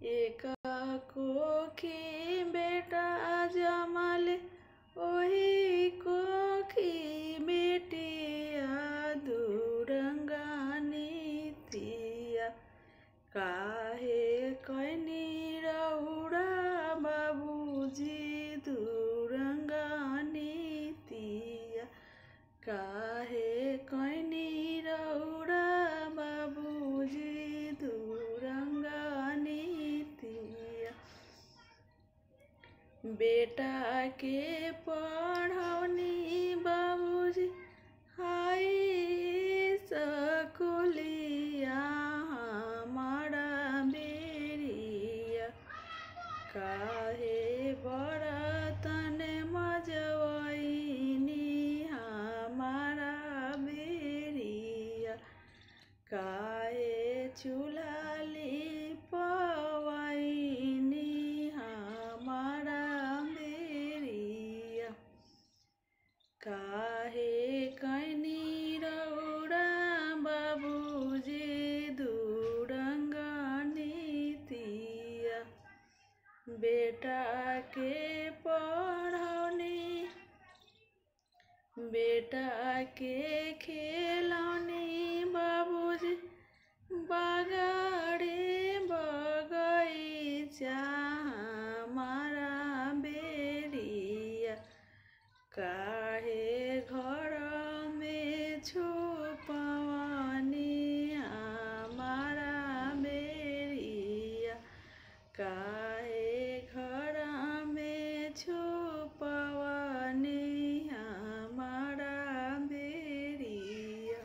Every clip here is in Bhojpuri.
एका कोखी बेटा जमाले ओही कोखी बेटिया दुरंगानी तिया। काहे कैनी रौड़ा बाबूजी दुरंगानी तिया। काहे कैनी रौड़ा बाबूजी दुरंगानी तिया। बेटा के पढ़ौनी बाबूजी हाई स्कूलिया हमारा बेरिया। काहे बरतन मजवैनी हमारा बेरिया। काहे चूल्हा लिपवैनी हमारा बेरिया। काहे कैनी रौड़ा बाबूजी दुरंगानी तिया। बेटा के पढ़ौनी बेटा के खेलौनी बाबूजी बागाड़े बगैचा हमारा बेरिया। काहे घर में छुपवनी हमारा बेरिया। काहे घर में छुपवनी हमारा बेरिया।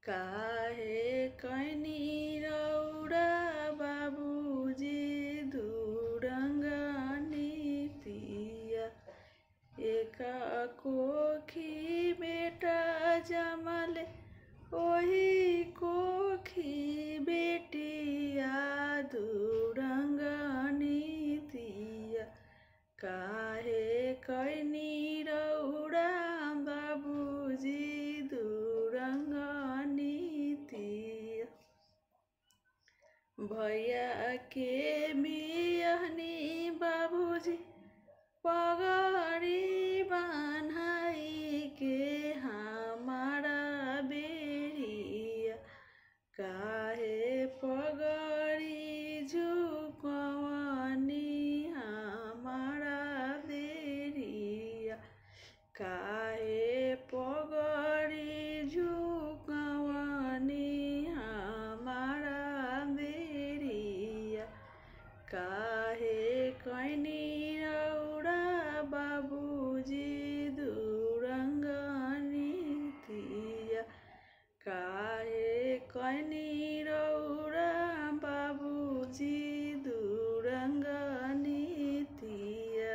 काहे कैनी रौड़ा बाबूजी दुरंगानी तिया। एका कोखी बेटा जमाले ओही कोखी बेटिया दुरंगानी तिया। काहे कैनी रौड़ा बाबूजी दुरंगानी तिया। भैया के बियहनी बाबूजी पगड़ी बान्हाई के हमारा बेरिया। काहे पगड़ी झुकवनी हमारा बेरिया। काहे पगड़ी झुकवनी हमारा बेरिया। काहे कैनी रौड़ा बाबूजी दुरंगानी तिया। काहे कैनी